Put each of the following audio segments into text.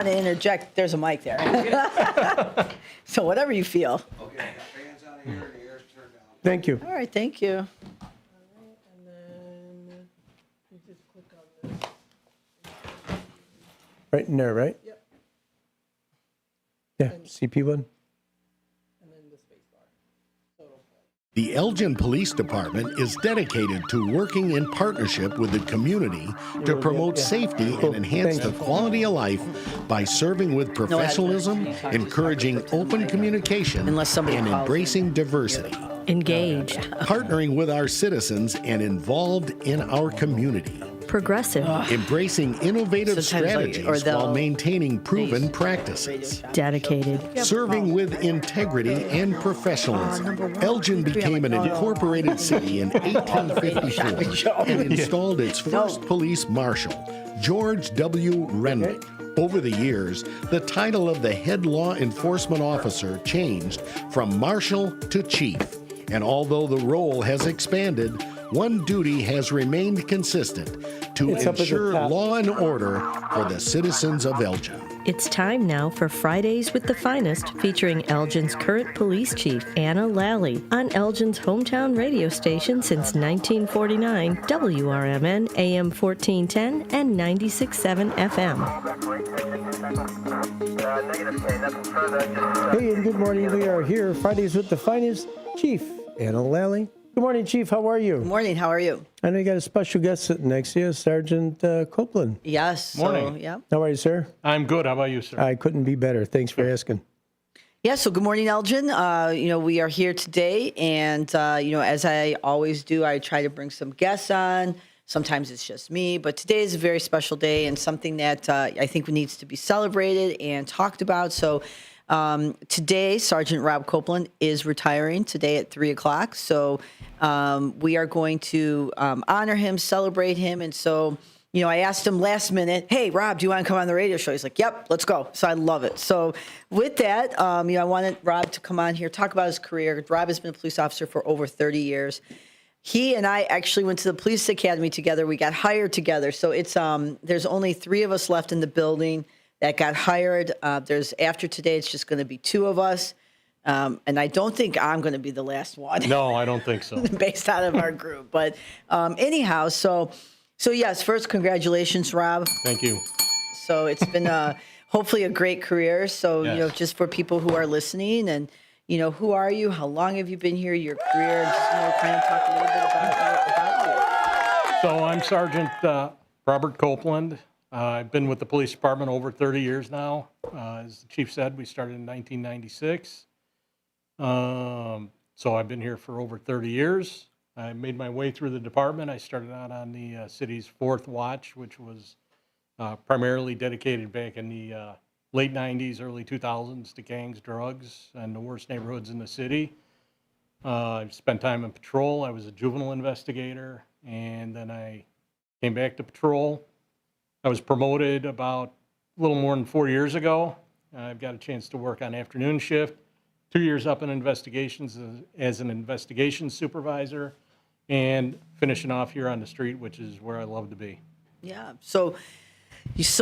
To interject, there's a mic there. So whatever you feel. Okay, got fans out of here and the air's turned down. Thank you. All right, thank you. And then you just click on this. Right in there, right? Yep. Yeah, CP1. And then the space bar. So it'll play. The Elgin Police Department is dedicated to working in partnership with the community to promote safety and enhance the quality of life by serving with professionalism, encouraging open communication, Unless somebody and calls embracing diversity. Engaged, Partnering with our citizens and involved in our community. progressive, Embracing innovative Sometimes, like, or strategies they'll- while maintaining proven practices. dedicated, Serving with integrity and professionalism. Elgin became an incorporated city in 1854 and installed its first police marshal, George W. Renwick. Over the years, the title of the head law enforcement officer changed from marshal to chief. And although the role has expanded, one duty has remained consistent: to It's up at the ensure top. law and order for the citizens of Elgin. It's time now for Fridays with the Finest, featuring Elgin's current police chief, Anna Lally, on Elgin's hometown radio station since 1949, WRMN AM 1410 and 96.7 FM. Hey, and good morning. We are here, Fridays with the Finest. Chief Anna Lally. Good morning, Chief. How are you? Good morning, how are you? I know you got a special guest sitting next to you, Sergeant Copeland. Yes. Morning. So, yeah. How are you, sir? I'm good. How about you, sir? I couldn't be better. Thanks for asking. Yeah, so good morning, Elgin. We are here today, and, as I always do, I try to bring some guests on. Sometimes it's just me, but today is a very special day and something that I think needs to be celebrated and talked about. So today, Sergeant Rob Copeland is retiring today at 3 o'clock. So we are going to honor him, celebrate him. And so, I asked him last minute, hey, Rob, do you want to come on the radio show? He's like, yep, let's go. So I love it. So with that, I wanted Rob to come on here, talk about his career. Rob has been a police officer for over 30 years. He and I actually went to the police academy together. We got hired together. So it's there's only 3 of us left in the building that got hired. After today, it's just going to be 2 of us. And I don't think I'm going to be the last one. No, I don't think so. Based out of our group. But anyhow, so yes, first, congratulations, Rob. Thank you. So it's been hopefully a great career. So, Yes. just for people who are listening and, who are you? How long have you been here? Your career? Just, kind of talk a little bit about So I'm Sergeant Robert Copeland. I've been with the police department over 30 years now. As the chief said, we started in 1996. So I've been here for over 30 years. I made my way through the department. I started out on the city's 4th watch, which was primarily dedicated back in the late 90s, early 2000s to gangs, drugs, and the worst neighborhoods in the city. I've spent time in patrol. I was a juvenile investigator, and then I came back to patrol. I was promoted about a little more than 4 years ago. I've got a chance to work on afternoon shift, 2 years up in investigations as an investigations supervisor, and finishing off here on the street, which is where I love to be. Yeah. So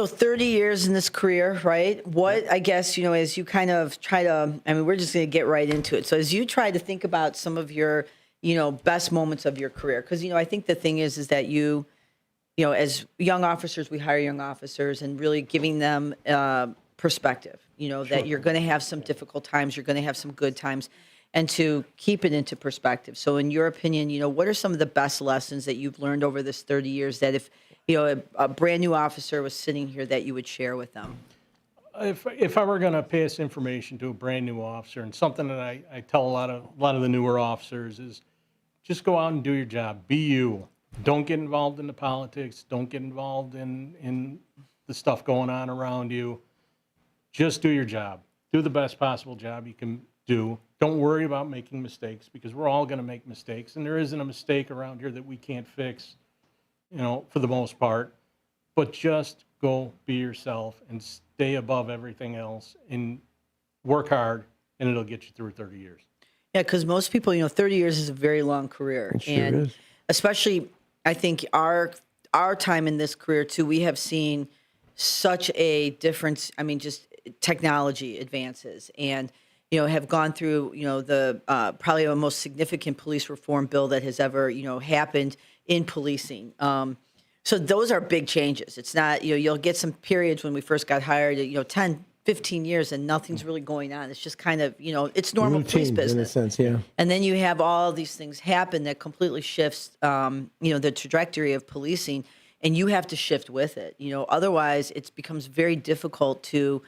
30 years in this career, right? What, I guess, as you kind of try to, we're just going to get right into it. So as you try to think about some of your, best moments of your career, because, I think the thing is that as young officers, we hire young officers and really giving them perspective, that you're going to have some difficult times, you're going to have some good times, and to keep it into perspective. So in your opinion, what are some of the best lessons that you've learned over this 30 years that if, a brand new officer was sitting here that you would share with them? If I were going to pass information to a brand new officer, and something that I tell a lot of the newer officers is just go out and do your job. Be you. Don't get involved in the politics. Don't get involved in the stuff going on around you. Just do your job. Do the best possible job you can do. Don't worry about making mistakes, because we're all going to make mistakes, and there isn't a mistake around here that we can't fix, for the most part. But just go be yourself and stay above everything else and work hard, and it'll get you through 30 years. Yeah, because most people, 30 years is a very long career. It sure and is. especially, I think our time in this career too, we have seen such a difference. I mean, just technology advances and, have gone through, the probably the most significant police reform bill that has ever, happened in policing. So those are big changes. It's not, you'll get some periods when we first got hired, 10, 15 years and nothing's really going on. It's just kind of, it's normal police Routine, business. in a sense, yeah. And then you have all these things happen that completely shifts, the trajectory of policing, and you have to shift with it. Otherwise it becomes very difficult to,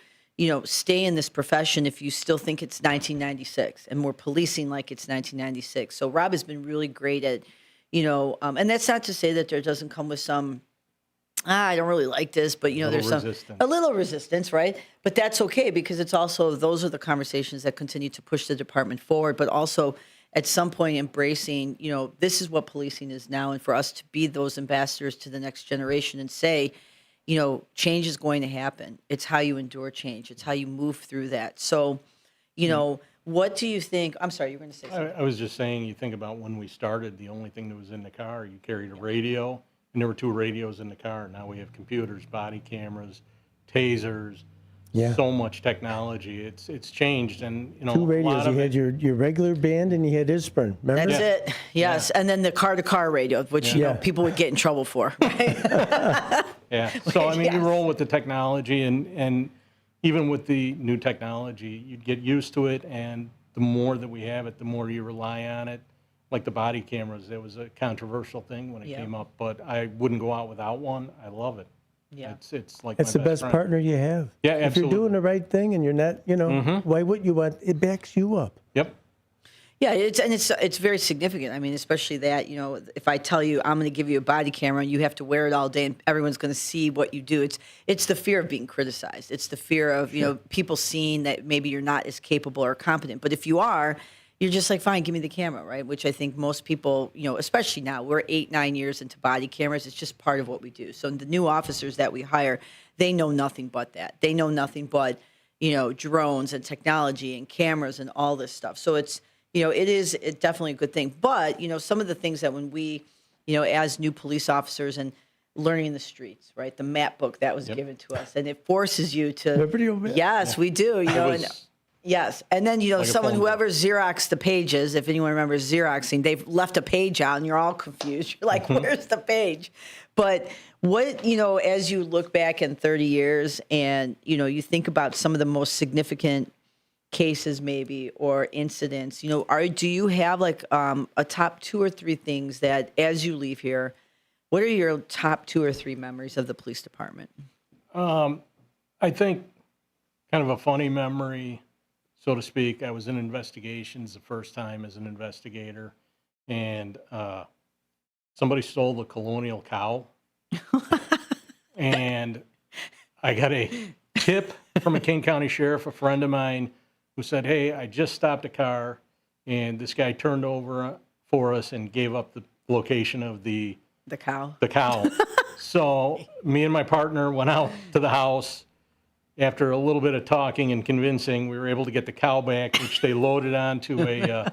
stay in this profession if you still think it's 1996 and we're policing like it's 1996. So Rob has been really great at, and that's not to say that there doesn't come with some, I don't really like this, but there's a little resistance, right? But that's okay because it's also, those are the conversations that continue to push the department forward, but also at some point embracing, this is what policing is now. And for us to be those ambassadors to the next generation and say, change is going to happen. It's how you endure change. It's how you move through that. So, what do you think? I'm sorry, you were going to say something. I was just saying, you think about when we started, the only thing that was in the car, you carried a radio, and there were 2 radios in the car. Now we have computers, body cameras, tasers, Yeah. so much technology. It's changed, and 2 a lot radios. You of had your regular band and you had Isburn. Remember? That's it. Yes. And then the car-to-car radio, which Yeah. people would get in trouble for. Right? Yeah. So I mean, you Yes. roll with the technology, and even with the new technology, you get used to it, and the more that we have it, the more you rely on it. Like the body cameras, that was a controversial thing when it Yeah. came up, but I wouldn't go out without one. I love it. Yeah. It's like That's my the best friend. partner you have. Yeah, If you're absolutely. doing the right thing and you're not, why wouldn't you want, it backs you up. Yep. Yeah, it's very significant. I mean, especially that, if I tell you I'm going to give you a body camera and you have to wear it all day and everyone's going to see what you do, it's the fear of being criticized. It's the fear of, people seeing that maybe you're not as capable or competent. But if you are, you're just like, fine, give me the camera, right? Which I think most people, especially now, we're 8-9 years into body cameras. It's just part of what we do. So the new officers that we hire, they know nothing but that. They know nothing but, drones and technology and cameras and all this stuff. So it's definitely a good thing. But, some of the things that when we, as new police officers and learning the streets, right? The map book that was given to us, and it forces you to. Remember the old map? Yes, we do. Yes. And then, someone, phone book. whoever Xeroxed the pages, if anyone remembers Xeroxing, they've left a page out and you're all confused. You're like, where's the page? But what, as you look back in 30 years and, you think about some of the most significant cases maybe or incidents, do you have like a top 2 or 3 things that as you leave here, what are your top 2 or 3 memories of the police department? I think kind of a funny memory, so to speak. I was in investigations the first time as an investigator, and somebody stole the colonial cow. And I got a tip from a King County sheriff, a friend of mine, who said, hey, I just stopped a car, and this guy turned over for us and gave up the location of the cow. The cow. So me and my partner went out to the house. After a little bit of talking and convincing, we were able to get the cow back, which they loaded onto a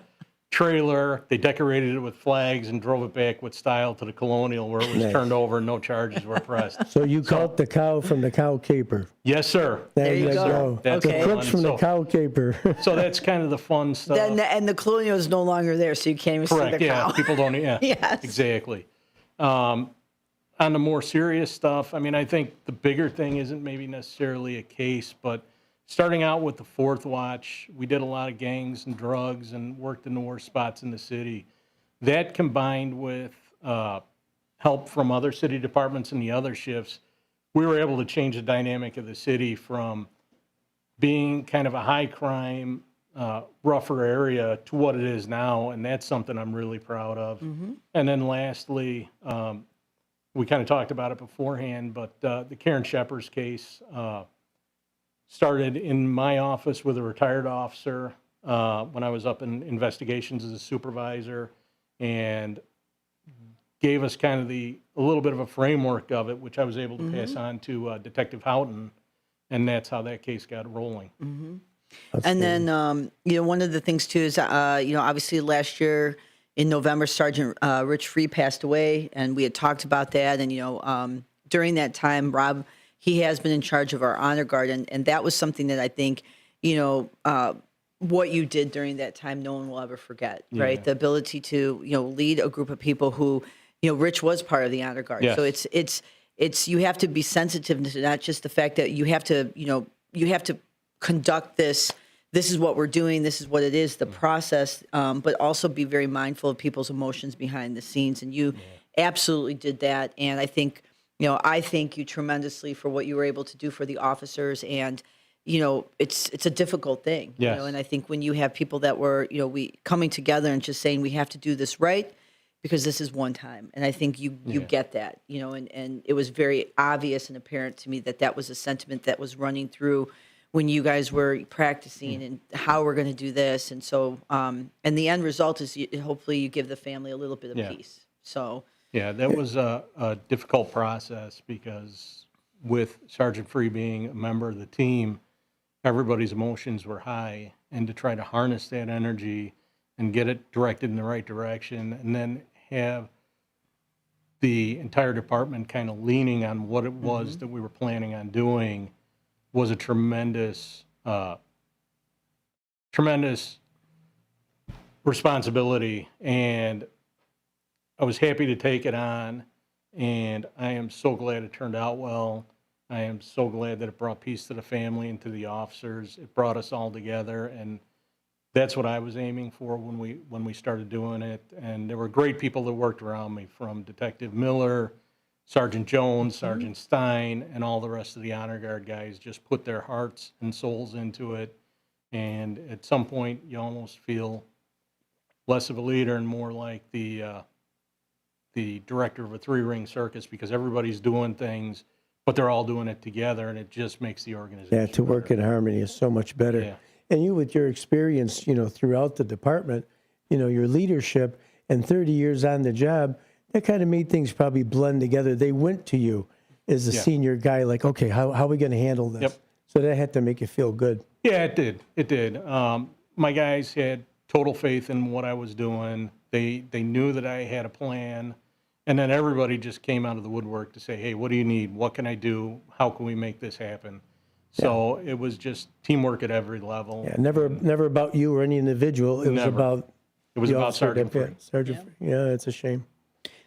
trailer. They decorated it with flags and drove it back with style to the Colonial, where it was Nice. turned over and no charges were pressed. So you caught the cow from the cow caper. Yes, sir. There you go. That's Okay. The crooks from the So- cow caper. So that's kind of the fun stuff. Then and the colonial is no longer there, so you can't even Correct. see the Yeah. cow. People don't. Yeah. Yes. Exactly. On the more serious stuff, I mean, I think the bigger thing isn't maybe necessarily a case, but starting out with the 4th Watch, we did a lot of gangs and drugs and worked in the worst spots in the city. That combined with help from other city departments and the other shifts, we were able to change the dynamic of the city from being kind of a high crime, rougher area to what it is now, and that's something I'm really proud of. And then lastly, we kind of talked about it beforehand, but the Karen Shepherd's case started in my office with a retired officer when I was up in investigations as a supervisor, and gave us kind of a little bit of a framework of it, which I was able to pass on to Detective Houghton, and that's how that case got rolling. And then, one of the things too is, obviously last year in November, Sergeant Rich Free passed away, and we had talked about that. And, during that time, Rob he has been in charge of our honor guard, and that was something that I think, what you did during that time, no one will ever forget, right? The ability to, lead a group of people who, Rich was part of the honor guard. Yes. So it's you have to be sensitive to not just the fact that you have to conduct this. This is what we're doing. This is what it is, the process, but also be very mindful of people's emotions behind the scenes. And you absolutely did that. And I think, I thank you tremendously for what you were able to do for the officers. And, it's a difficult thing. Yes. And I think when you have people that were, we coming together and just saying we have to do this right because this is one time. And I think you get that, and it was very obvious and apparent to me that was a sentiment that was running through when you guys were practicing and how we're going to do this. And so, and the end result is hopefully you give the family a little bit of peace. So, Yeah, that was a difficult process because with Sergeant Free being a member of the team, everybody's emotions were high, and to try to harness that energy and get it directed in the right direction, and then have the entire department kind of leaning on what it was that we were planning on doing was a tremendous responsibility. And I was happy to take it on, and I am so glad it turned out well. I am so glad that it brought peace to the family and to the officers. It brought us all together, and that's what I was aiming for when we started doing it. And there were great people that worked around me, from Detective Miller, Sergeant Jones, Sergeant Stein, and all the rest of the Honor Guard guys just put their hearts and souls into it. And at some point, you almost feel less of a leader and more like the director of a three-ring circus, because everybody's doing things, but they're all doing it together, and it just makes the organization Yeah, to work in harmony is so much better. Yeah. And you, with your experience, throughout the department, your leadership and 30 years on the job, that kind of made things probably blend together. They went to you as a senior guy, like, okay, how are we going to handle this? Yep. So that had to make you feel good. Yeah, it did. It did. My guys had total faith in what I was doing. They knew that I had a plan. And then everybody just came out of the woodwork to say, hey, what do you need? What can I do? How can we make this happen? So it was just teamwork at every level. Yeah, never about you or any individual. It was Never. about It was the about officer Sergeant that- Free. Sergeant Free. Yeah, it's a shame.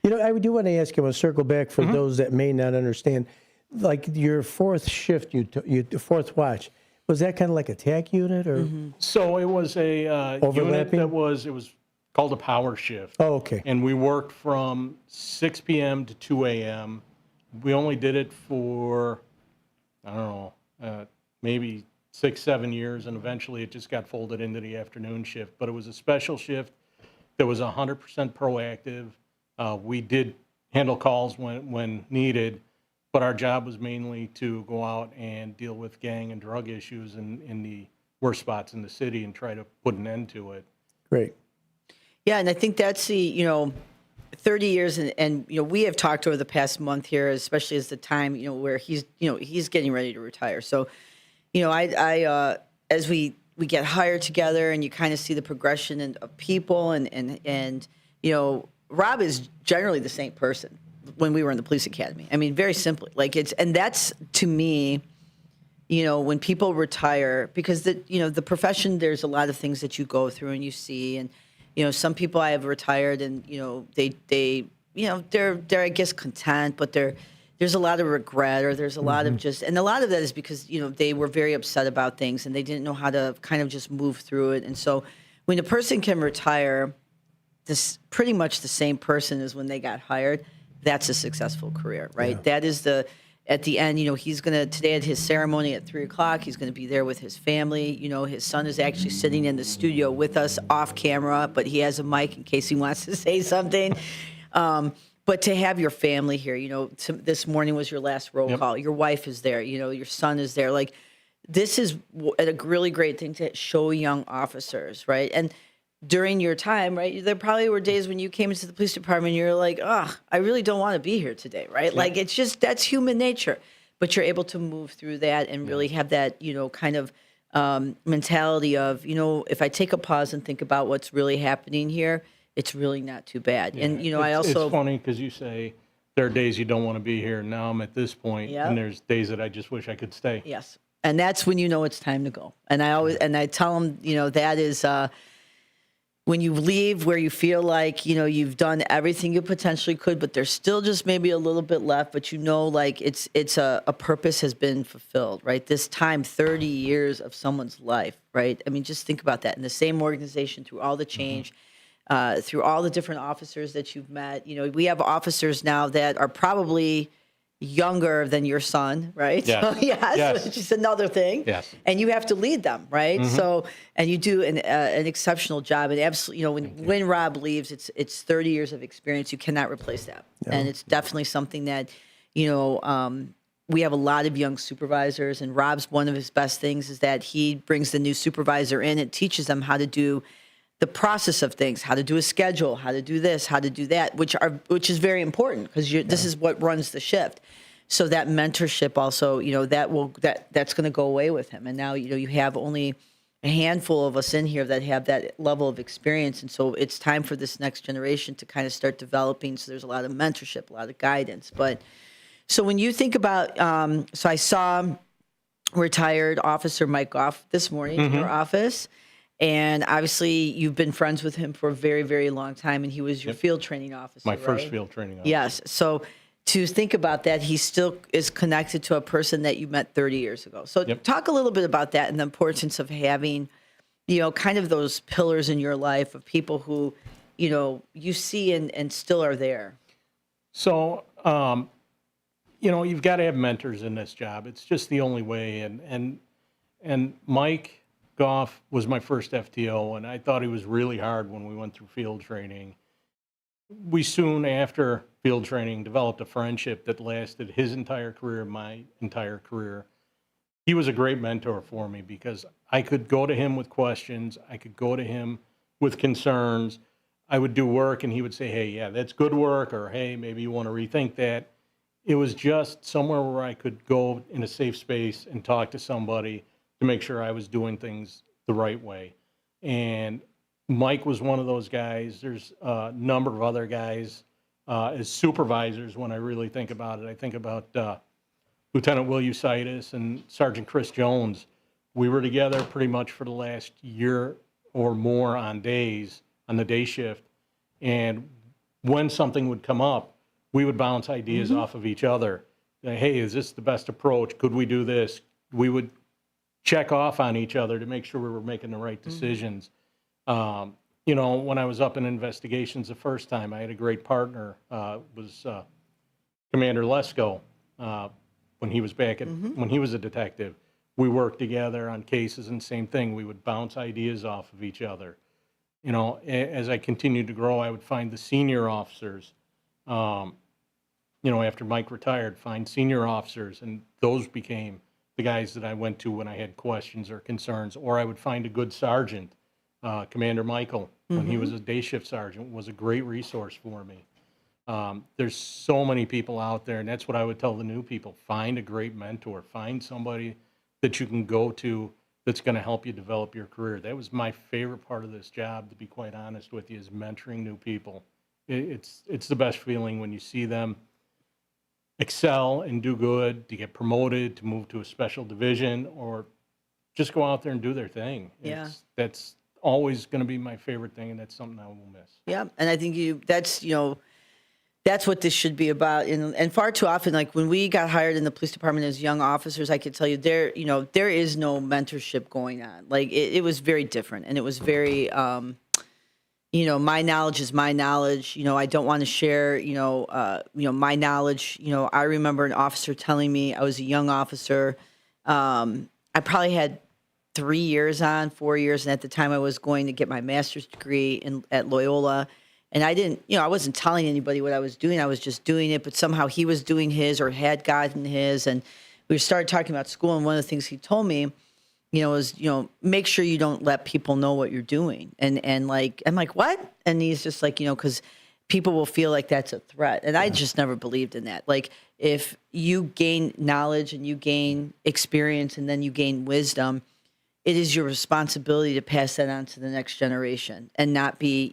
I do want to ask you, I'm going to circle back for those that may not understand. Like your fourth shift, the fourth watch, was that kind of like a TAC unit or? So it was a unit Overlapping? it was called a power shift. Oh, okay. And we worked from 6 p.m. to 2 a.m. We only did it for, I don't know, maybe 6-7 years, and eventually it just got folded into the afternoon shift. But it was a special shift that was 100% proactive. We did handle calls when needed, but our job was mainly to go out and deal with gang and drug issues in the worst spots in the city and try to put an end to it. Great. yeah, and I think that's the, 30 years, and we have talked over the past month here, especially as the time, where he's getting ready to retire. So, I as we get hired together, and you kind of see the progression of people, and Rob is generally the same person when we were in the police academy. I mean, very simply, and that's to me, when people retire, because the profession, there's a lot of things that you go through and you see, and some people I have retired, and they're I guess content, but there's a lot of regret, or there's a lot of and a lot of that is because they were very upset about things and they didn't know how to kind of just move through it. And so when a person can retire, this pretty much the same person as when they got hired, that's a successful career, right? Yeah. That is at the end, he's going to, today at his ceremony at 3:00, he's going to be there with his family. His son is actually sitting in the studio with us off camera, but he has a mic in case he wants to say something. But to have your family here, this morning was your last roll call. Your wife is there, your son is there. Like, this is a really great thing to show young officers, right? And during your time, right, there probably were days when you came into the police department and you're like, I really don't want to be here today, right? Like, it's just, that's human nature. But you're able to move through that and really have that, kind of mentality of, if I take a pause and think about what's really happening here, it's really not too bad. And, I also... It's funny because you say there are days you don't want to be here. Now I'm at this point, Yep. and there's days that I just wish I could stay. Yes. And that's when you know it's time to go. And I tell them, that is, when you leave where you feel like, you've done everything you potentially could, but there's still just maybe a little bit left, but like it's a purpose has been fulfilled, right? This time, 30 years of someone's life, right? I mean, just think about that in the same organization through all the change, through all the different officers that you've met. We have officers now that are probably younger than your son, right? Yes. So, yes, Yes. which is another thing. Yes. And you have to lead them, right? So, and you do an exceptional job. And absolutely, when Rob leaves, it's 30 years of experience. You cannot replace that. And it's definitely something that, we have a lot of young supervisors, and Rob's one of his best things is that he brings the new supervisor in and teaches them how to do the process of things, how to do a schedule, how to do this, how to do that, which is very important because this is what runs the shift. So that mentorship also, that's going to go away with him. And now, you have only a handful of us in here that have that level of experience. And so it's time for this next generation to kind of start developing. So there's a lot of mentorship, a lot of guidance. But so when you think about, so I saw retired Officer Mike Goff this morning in your office. And obviously, you've been friends with him for a very, very long time, and he was your field training officer. My first right? field training officer. Yes. So to think about that, he still is connected to a person that you met 30 years ago. So talk a little bit about that and the importance of having, kind of those pillars in your life of people who, you see and still are there. So, you've got to have mentors in this job. It's just the only way. And Mike Goff was my first FTO, and I thought he was really hard when we went through field training. We soon after field training developed a friendship that lasted his entire career, my entire career. He was a great mentor for me because I could go to him with questions. I could go to him with concerns. I would do work and he would say, hey, yeah, that's good work, or hey, maybe you want to rethink that. It was just somewhere where I could go in a safe space and talk to somebody to make sure I was doing things the right way. And Mike was one of those guys. There's a number of other guys as supervisors when I really think about it. I think about Lieutenant Will Eusitis and Sergeant Chris Jones. We were together pretty much for the last year or more on days, on the day shift. And when something would come up, we would bounce ideas off of each other. Hey, is this the best approach? Could we do this? We would check off on each other to make sure we were making the right decisions. When I was up in investigations the first time, I had a great partner, was Commander Lesko, when he was back when he was a detective. We worked together on cases, and same thing, we would bounce ideas off of each other. As I continued to grow, I would find the senior officers, after Mike retired, find senior officers, and those became the guys that I went to when I had questions or concerns. Or I would find a good sergeant. Commander Michael, when he was a day shift sergeant, was a great resource for me. There's so many people out there, and that's what I would tell the new people. Find a great mentor. Find somebody that you can go to that's going to help you develop your career. That was my favorite part of this job, to be quite honest with you, is mentoring new people. It's the best feeling when you see them excel and do good, to get promoted, to move to a special division, or just go out there and do their thing. Yeah. That's always going to be my favorite thing, and that's something I will miss. Yeah, and I think that's what this should be about. And far too often, like when we got hired in the police department as young officers, I could tell you there is no mentorship going on. Like it was very different, and it was very, my knowledge is my knowledge. I don't want to share, my knowledge. I remember an officer telling me, I was a young officer. I probably had 4 years, and at the time I was going to get my master's degree at Loyola. And I wasn't telling anybody what I was doing. I was just doing it, but somehow he was doing his or had gotten his. And we started talking about school. And one of the things he told me, was, make sure you don't let people know what you're doing. And like, I'm like, what? And he's just like, because people will feel like that's a threat. And I just never believed in that. Like if you gain knowledge and you gain experience and then you gain wisdom, it is your responsibility to pass that on to the next generation and not be,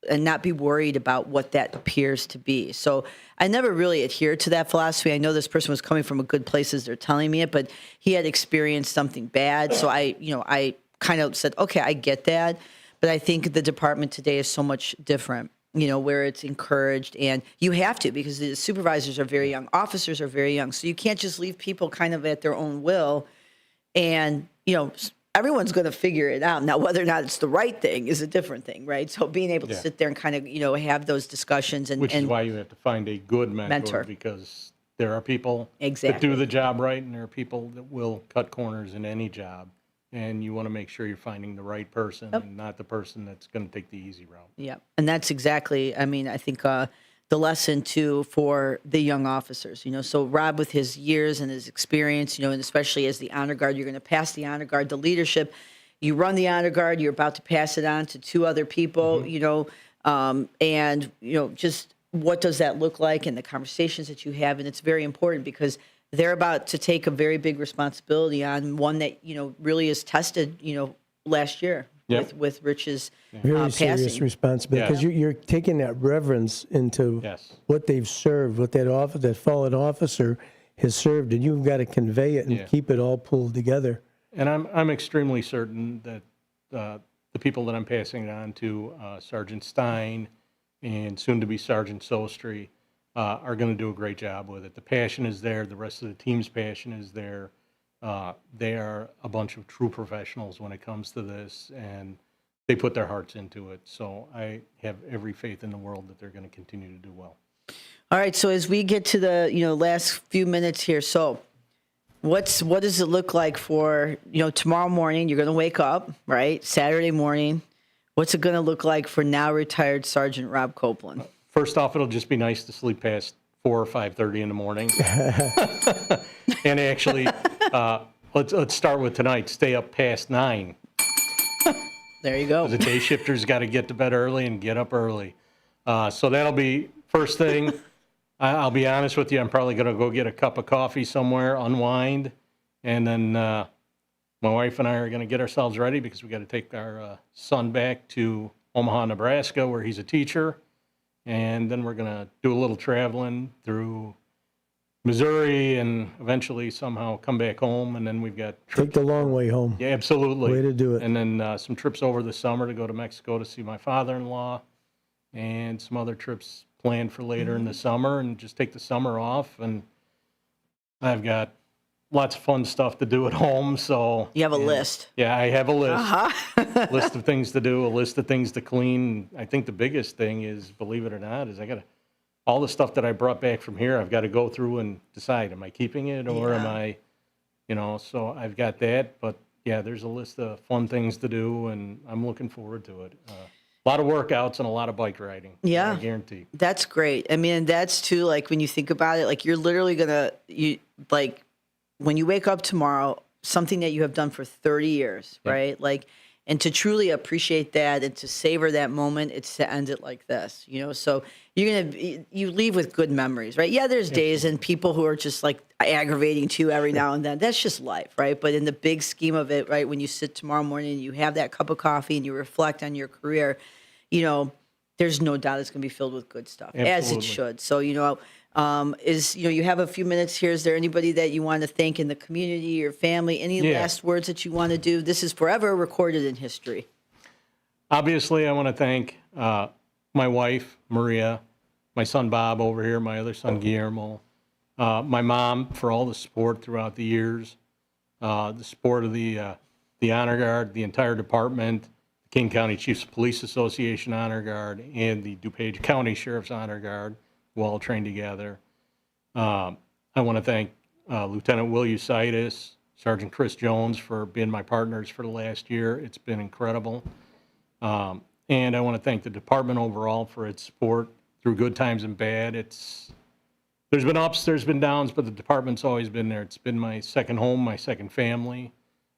and not be worried about what that appears to be. So I never really adhered to that philosophy. I know this person was coming from a good place as they're telling me it, but he had experienced something bad. So I kind of said, okay, I get that. But I think the department today is so much different, where it's encouraged, and you have to, because the supervisors are very young, officers are very young. So you can't just leave people kind of at their own will, and, everyone's going to figure it out. Now, whether or not it's the right thing is a different thing, right? So being able to sit there and kind of, have those discussions Which is why you have to find a good mentor. Because there are people that do the job right, and there are people that will cut corners in any job. And you want to make sure you're finding the right person and not the person that's going to take the easy route. Yeah. And that's exactly, I think the lesson too for the young officers, so Rob, with his years and his experience, and especially as the honor guard, you're going to pass the honor guard to leadership. You run the honor guard, you're about to pass it on to 2 other people, and, just what does that look like, and the conversations that you have. And it's very important because they're about to take a very big responsibility on one that, really is tested, last year with Rich's Very serious passing. responsibility, because you're taking that reverence into what they've served, what that fallen officer has served, and you've got to convey it and keep it all pulled together. And I'm extremely certain that the people that I'm passing it on to, Sergeant Stein and soon to be Sergeant Sostry, are going to do a great job with it. The passion is there. The rest of the team's passion is there. They are a bunch of true professionals when it comes to this, and they put their hearts into it. So I have every faith in the world that they're going to continue to do well. All right. So as we get to the last few minutes here, so what does it look like for tomorrow morning? You're going to wake up, right? Saturday morning. What's it going to look like for now retired Sergeant Rob Copeland? First off, it'll just be nice to sleep past 4 or 5:30 in the morning. And actually, let's start with tonight. Stay up past 9. There you go. The day shifters got to get to bed early and get up early. So that'll be first thing. I'll be honest with you. I'm probably going to go get a cup of coffee somewhere, unwind, and then my wife and I are going to get ourselves ready because we got to take our son back to Omaha, Nebraska, where he's a teacher. And then we're going to do a little traveling through Missouri and eventually somehow come back home. And then we've got Take the long way home. Yeah, absolutely. Way to do it. And then some trips over the summer to go to Mexico to see my father-in-law, and some other trips planned for later in the summer, and just take the summer off. And I've got lots of fun stuff to do at home. So You have a list. Yeah, I have a list. List of things to do, a list of things to clean. I think the biggest thing is, believe it or not, is I got to, all the stuff that I brought back from here, I've got to go through and decide, am I keeping it or am I, so I've got that. But yeah, there's a list of fun things to do, and I'm looking forward to it. A lot of workouts and a lot of bike riding. Yeah. I guarantee. That's great. I mean, that's too, like, when you think about it, like, you're literally when you wake up tomorrow, something that you have done for 30 years, right? Like, and to truly appreciate that and to savor that moment, it's to end it like this, So you leave with good memories, right? Yeah, there's days and people who are just like aggravating to you every now and then. That's just life, right? But in the big scheme of it, right, when you sit tomorrow morning and you have that cup of coffee and you reflect on your career, there's no doubt it's going to be filled with good stuff, as it should. So, you have a few minutes here. Is there anybody that you want to thank in the community, your family, any last words that you want to do? This is forever recorded in history. Obviously, I want to thank my wife, Maria, my son, Bob, over here, my other son, Guillermo, my mom for all the support throughout the years, the support of the Honor Guard, the entire department, the King County Chiefs of Police Association Honor Guard, and the DuPage County Sheriff's Honor Guard, who all trained together. I want to thank Lieutenant Will Eusitis, Sergeant Chris Jones for being my partners for the last year. It's been incredible. And I want to thank the department overall for its support through good times and bad. There's been ups, there's been downs, but the department's always been there. It's been my second home, my second family.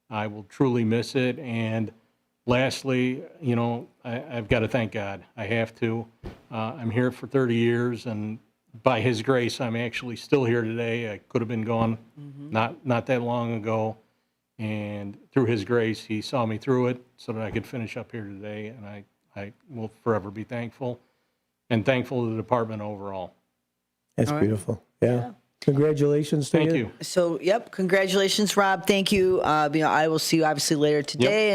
I will truly miss it. And lastly, I've got to thank God. I have to. I'm here for 30 years, and by His grace, I'm actually still here today. I could have been gone not that long ago, and through His grace, He saw me through it so that I could finish up here today, and I I will forever be thankful, and thankful to the department overall. That's beautiful. Yeah. Congratulations to Thank you. So, yep, congratulations, Rob. Thank you. I will see you obviously later today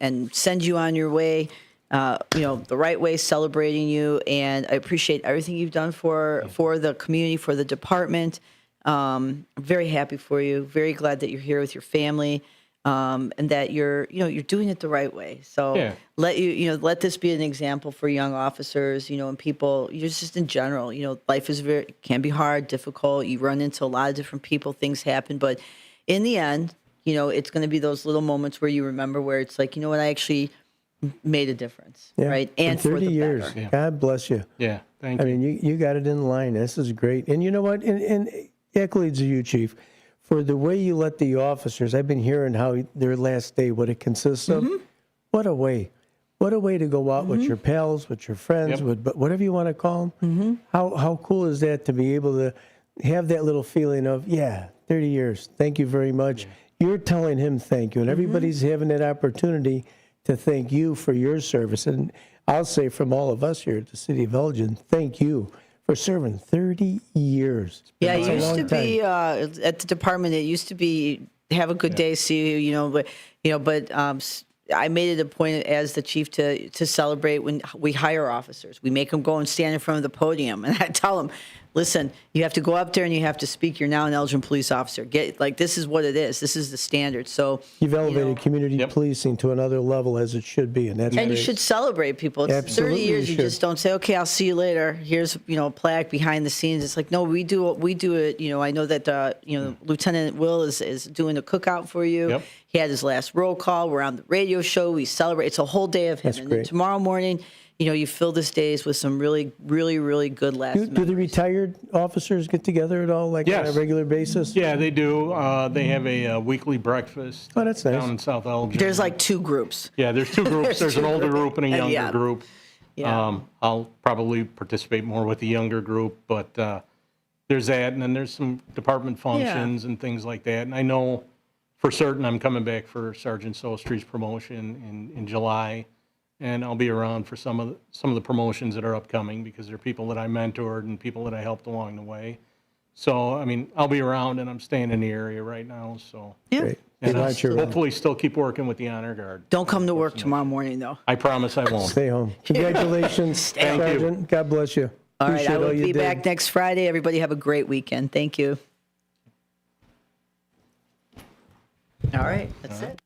and send you on your way, the right way, celebrating you. And I appreciate everything you've done for the community, for the department. I'm very happy for you. Very glad that you're here with your family, and that you're doing it the right way. So let this be an example for young officers, and people, just in general. Life can be hard, difficult. You run into a lot of different people, things happen, but in the end, it's going to be those little moments where you remember where it's like, what, I actually made a difference, right? And for 30 the years. better. God bless you. Yeah, thank you. I mean, you got it in line. This is great. And you know what? And accolades to you, Chief, for the way you let the officers. I've been hearing how their last day, what it consists of. What a way. What a way to go out with your pals, with your friends, with whatever you want to call them. How cool is that to be able to have that little feeling of, 30 years. Thank you very much. You're telling him thank you. And everybody's having that opportunity to thank you for your service. And I'll say from all of us here at the City of Elgin, thank you for serving 30 years. Yeah, That's it a used long to be at the department. It used to be have a good day, see you. But I made it a point as the chief to celebrate when we hire officers. We make them go and stand in front of the podium, and I tell them, listen, you have to go up there and you have to speak. You're now an Elgin police officer. This is what it is. This is the standard. So You've elevated community policing to another level as it should be, and that's and you great. should celebrate people. It's Absolutely 30 years. you You should. just don't say, okay, I'll see you later. Here's a plaque behind the scenes. It's like, no, we do it. I know that Lieutenant Will is doing a cookout for you. Yep. He had his last roll call. We're on the radio show. We celebrate. It's a whole day of him. That's And then great. tomorrow morning, you fill this days with some really, really, really good last Do the memories. retired officers get together at all, like on a Yes. regular basis? Yeah, they do. They have a weekly breakfast Oh, that's nice. down in South Elgin. There's like two groups. Yeah, there's two groups. There's an two older group and a younger yeah. group. Yeah. I'll probably participate more with the younger group, but there's that, and then there's some department functions and things like that. And I know for certain I'm coming back for Sergeant Sostry's promotion in July, and I'll be around for some of the promotions that are upcoming because they're people that I mentored and people that I helped along the way. So, I mean, I'll be around, and I'm staying in the area right now. So, Yeah. Great. and They I'll want you around. hopefully still keep working with the Honor Guard. Don't come to work tomorrow morning, though. I promise I won't. Stay home. Congratulations, Thank you. Sergeant. God bless you. All right, Appreciate I will you be did. back next Friday. Everybody have a great weekend. Thank you. All right, that's it.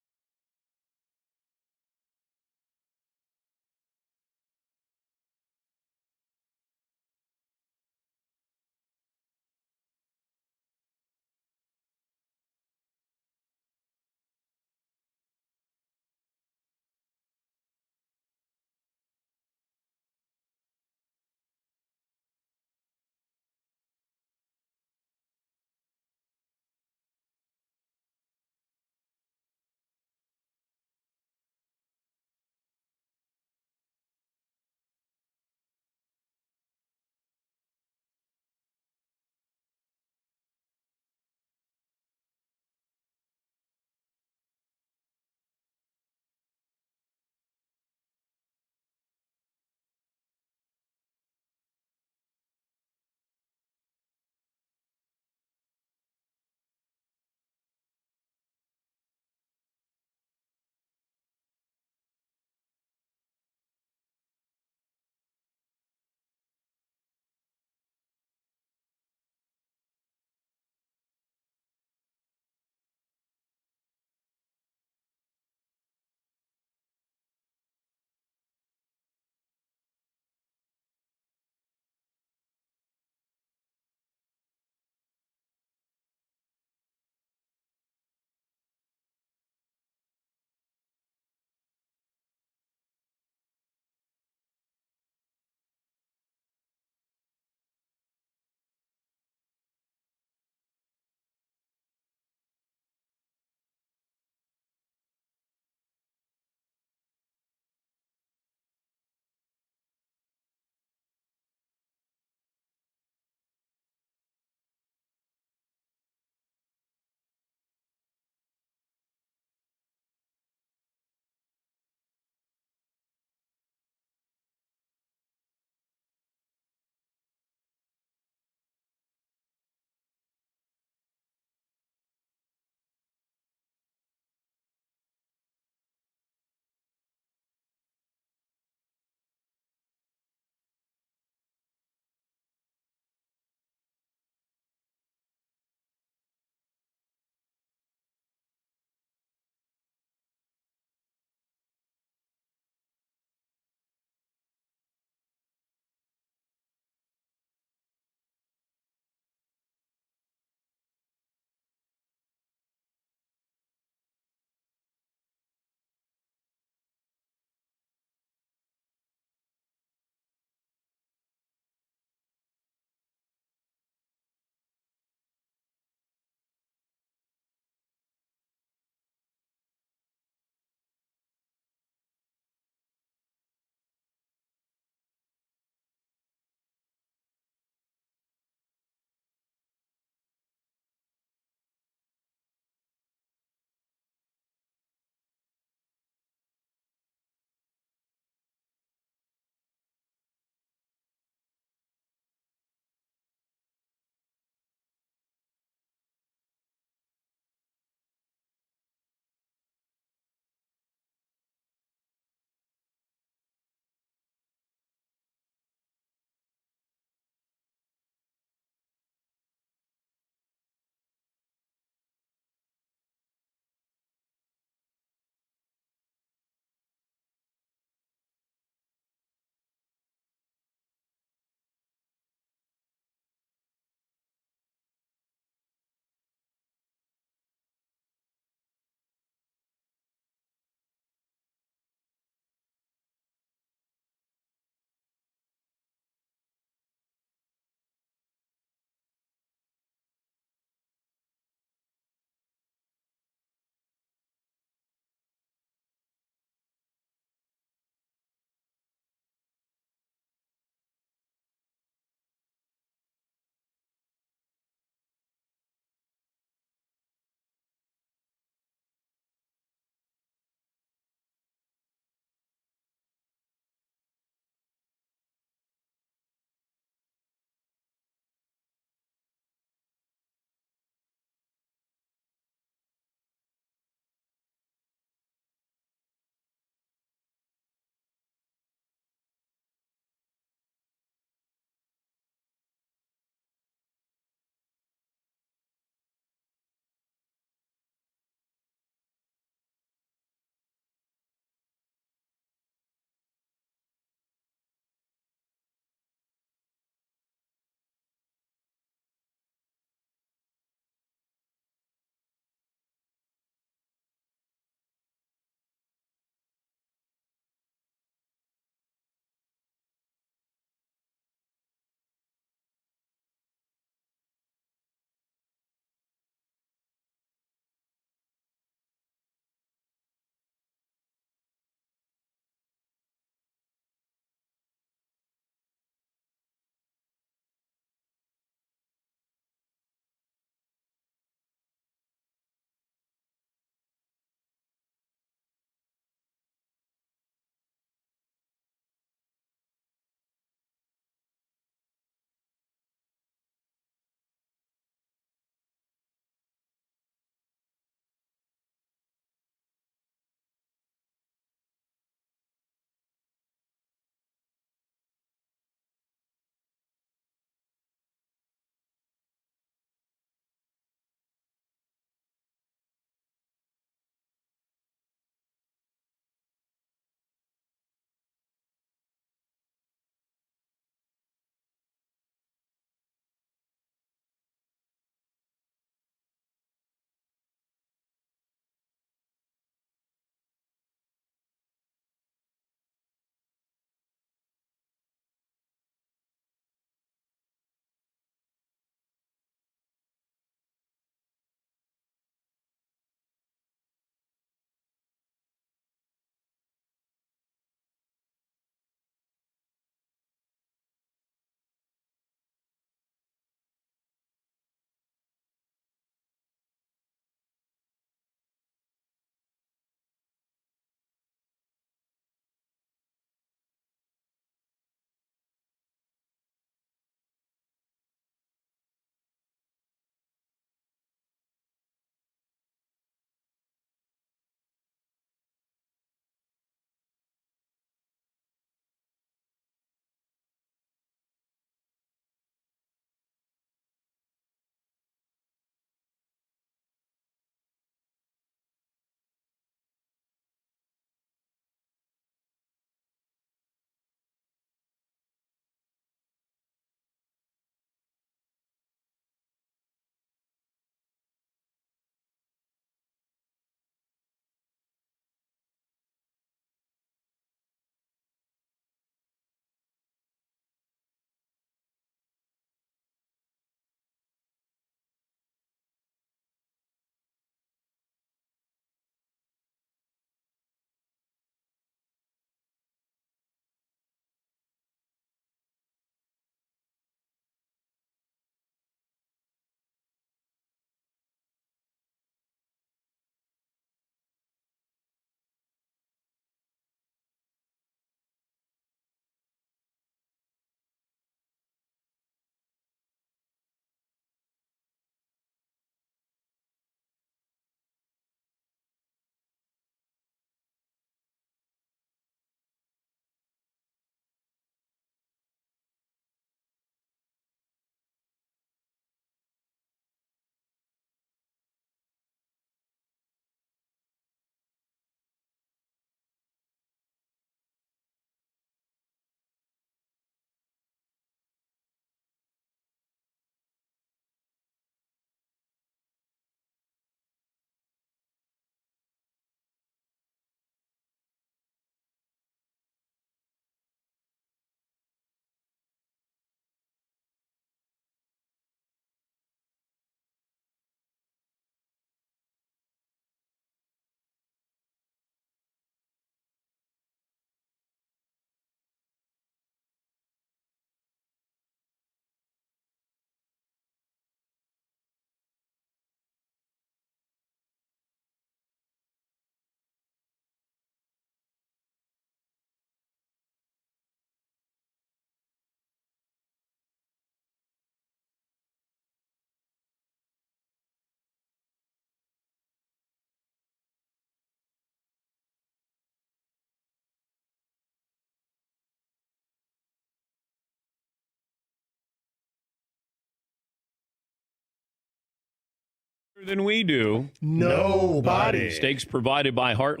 Than we do. Nobody. Stakes provided by Heartland.